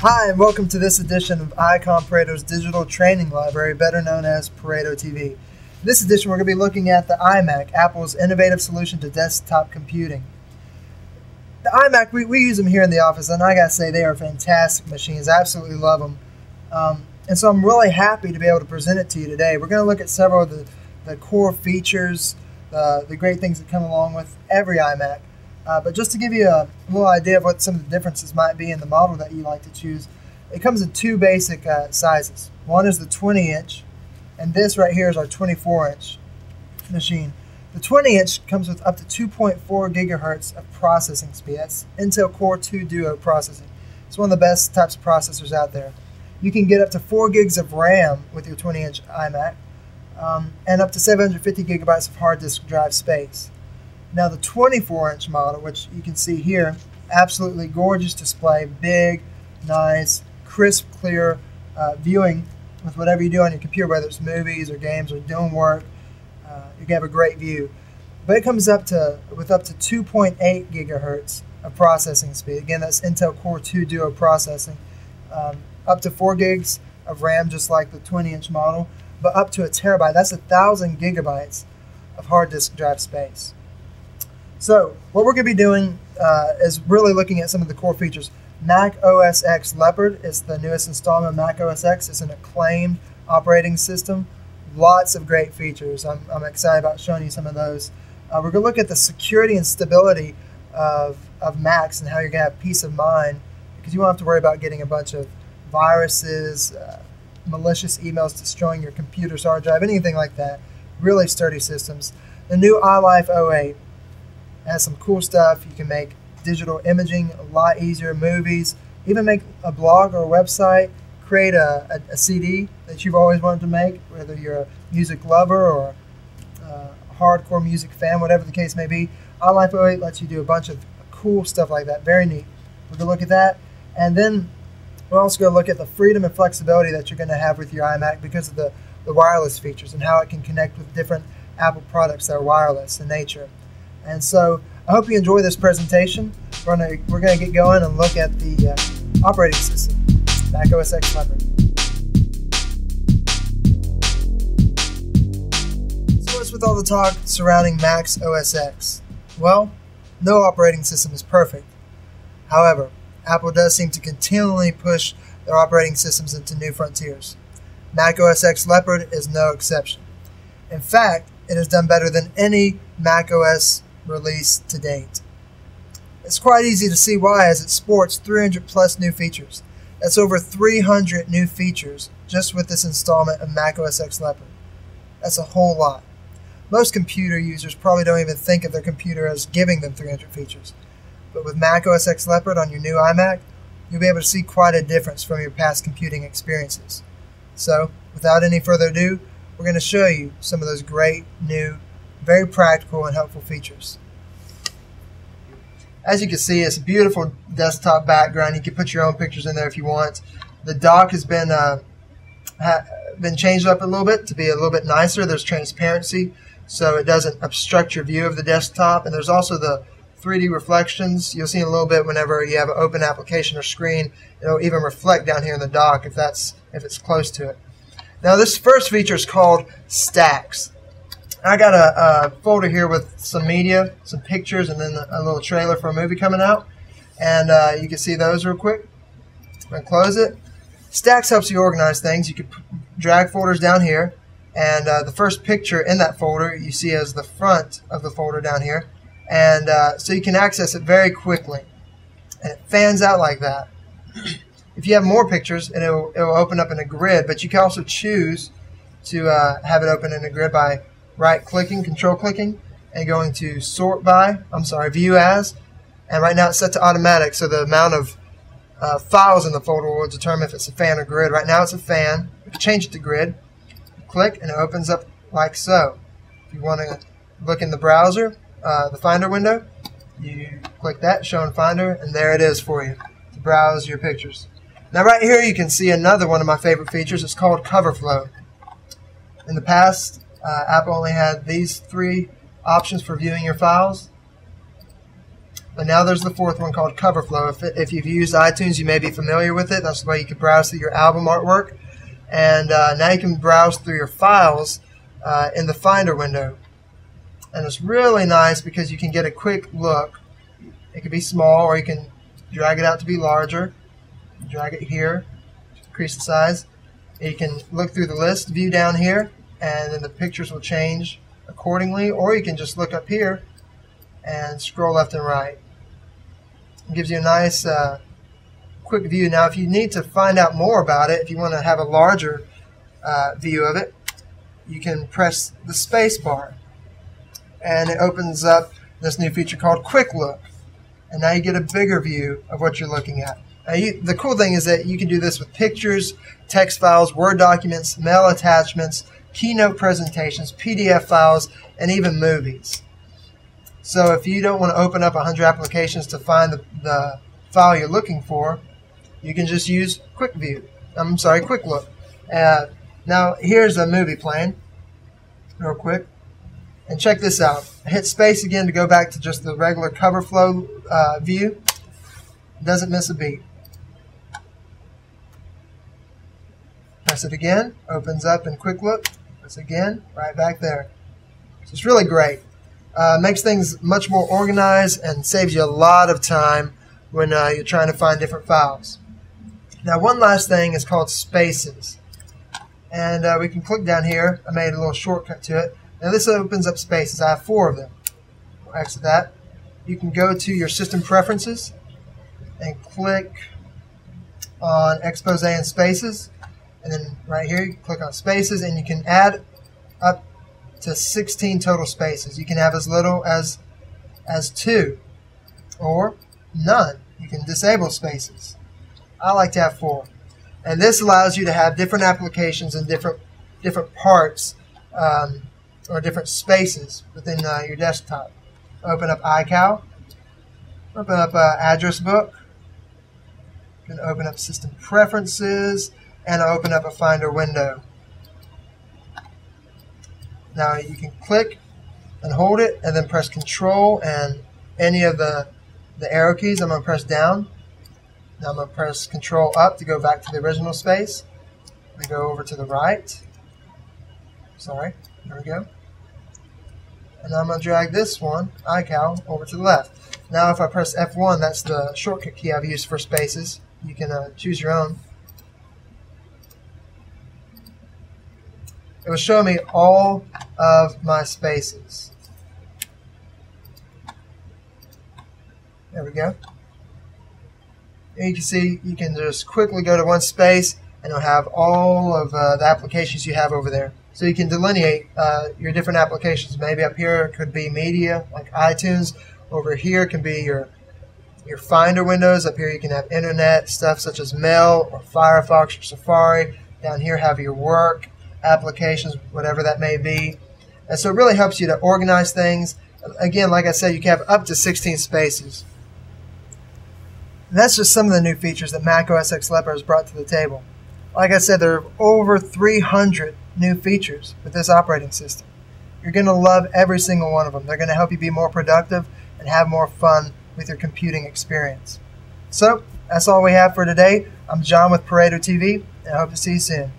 Hi, and welcome to this edition of ICON Pareto's digital training library, better known as Pareto TV. In this edition, we're going to be looking at the iMac, Apple's innovative solution to desktop computing. The iMac, we use them here in the office, and I got to say, they are fantastic machines. I absolutely love them. And so I'm really happy to be able to present it to you today. We're going to look at several of the core features, the great things that come along with every iMac. But just to give you a little idea of what some of the differences might be in the model that you like to choose, it comes in two basic sizes. One is the 20-inch, and this right here is our 24-inch machine. The 20-inch comes with up to 2.4 gigahertz of processing speed. That's Intel Core 2 Duo processing. It's one of the best types of processors out there. You can get up to 4 gigs of RAM with your 20-inch iMac, and up to 750 gigabytes of hard disk drive space. Now the 24-inch model, which you can see here, absolutely gorgeous display, big, nice, crisp, clear viewing with whatever you do on your computer, whether it's movies or games or doing work. You can have a great view. But it comes up to with up to 2.8 gigahertz of processing speed. Again, that's Intel Core 2 Duo processing. Up to 4 gigs of RAM, just like the 20-inch model, but up to a terabyte. That's 1,000 gigabytes of hard disk drive space. So what we're going to be doing is really looking at some of the core features. Mac OS X Leopard is the newest installment of Mac OS X. It's an acclaimed operating system. Lots of great features. I'm excited about showing you some of those. We're going to look at the security and stability of Macs and how you're going to have peace of mind, because you won't have to worry about getting a bunch of viruses, malicious emails destroying your computer's hard drive, anything like that. Really sturdy systems. The new iLife 08 has some cool stuff. You can make digital imaging a lot easier, movies, even make a blog or a website, create a CD that you've always wanted to make, whether you're a music lover or a hardcore music fan, whatever the case may be. iLife 08 lets you do a bunch of cool stuff like that. Very neat. We're going to look at that. And then we're also going to look at the freedom and flexibility that you're going to have with your iMac because of the wireless features and how it can connect with different Apple products that are wireless in nature. And so I hope you enjoy this presentation. We're going to get going and look at the operating system, Mac OS X Leopard. So what's with all the talk surrounding Mac OS X? Well, no operating system is perfect. However, Apple does seem to continually push their operating systems into new frontiers. Mac OS X Leopard is no exception. In fact, it has done better than any Mac OS release to date. It's quite easy to see why, as it sports 300 plus new features. That's over 300 new features just with this installment of Mac OS X Leopard. That's a whole lot. Most computer users probably don't even think of their computer as giving them 300 features. But with Mac OS X Leopard on your new iMac, you'll be able to see quite a difference from your past computing experiences. So, without any further ado, we're going to show you some of those great, new, very practical and helpful features. As you can see, it's a beautiful desktop background. You can put your own pictures in there if you want. The dock has been changed up a little bit to be a little bit nicer. There's transparency, so it doesn't obstruct your view of the desktop. And there's also the 3D reflections. You'll see in a little bit whenever you have an open application or screen. It'll even reflect down here in the dock if it's close to it. Now this first feature is called Stacks. I got a folder here with some media, some pictures, and then a little trailer for a movie coming out. And you can see those real quick. I'm going to close it. Stacks helps you organize things. You can drag folders down here, and the first picture in that folder you see as the front of the folder down here. And so you can access it very quickly. And it fans out like that. If you have more pictures, it'll open up in a grid, but you can also choose to have it open in a grid by right-clicking, control-clicking, and going to view as. And right now it's set to automatic, so the amount of files in the folder will determine if it's a fan or grid. Right now it's a fan. You can change it to grid. Click, and it opens up like so. If you want to look in the browser, the Finder window, you click that, Show in Finder, and there it is for you to browse your pictures. Now right here you can see another one of my favorite features. It's called Cover Flow. In the past, Apple only had these three options for viewing your files. But now there's the fourth one called Cover Flow. If you've used iTunes, you may be familiar with it. That's the way you can browse through your album artwork. And now you can browse through your files in the Finder window. And it's really nice because you can get a quick look. It can be small, or you can drag it out to be larger. Drag it here, increase the size. You can look through the list view down here, and then the pictures will change accordingly. Or you can just look up here and scroll left and right. It gives you a nice quick view. Now if you need to find out more about it, if you want to have a larger view of it, you can press the space bar and it opens up this new feature called Quick Look, and now you get a bigger view of what you're looking at. Now the cool thing is that you can do this with pictures, text files, Word documents, mail attachments, keynote presentations, PDF files, and even movies. So if you don't want to open up 100 applications to find the file you're looking for, you can just use Quick Look. Now here's a movie playing, real quick. And check this out. I hit space again to go back to just the regular cover flow view. Doesn't miss a beat. Press it again, opens up in Quick Look. Press again, right back there. So it's really great. Makes things much more organized and saves you a lot of time when you're trying to find different files. Now one last thing is called Spaces. And we can click down here. I made a little shortcut to it. Now this opens up Spaces. I have 4 of them. We'll exit that. You can go to your system preferences and click on Expose and Spaces. And then right here you click on Spaces, and you can add up to 16 total spaces. You can have as little as 2 or none. You can disable spaces. I like to have 4. And this allows you to have different applications and different parts or different spaces within your desktop. Open up iCal, open up Address Book, you can open up System Preferences, and open up a Finder window. Now you can click and hold it, and then press Control and any of the arrow keys. I'm going to press down. Now I'm going to press Control up to go back to the original space. We go over to the right. Sorry, there we go. And I'm going to drag this one, iCal, over to the left. Now if I press F1, that's the shortcut key I've used for spaces. You can choose your own. It will show me all of my spaces. There we go. And you can see you can just quickly go to one space and it'll have all of the applications you have over there. So you can delineate your different applications. Maybe up here it could be media like iTunes. Over here can be your Finder windows. Up here you can have internet stuff such as Mail or Firefox or Safari. Down here have your work applications, whatever that may be. And so it really helps you to organize things. Again, like I said, you can have up to 16 spaces. And that's just some of the new features that Mac OS X Leopard has brought to the table. Like I said, there are over 300 new features with this operating system. You're going to love every single one of them. They're going to help you be more productive and have more fun with your computing experience. So, that's all we have for today. I'm John with Pareto TV, and I hope to see you soon.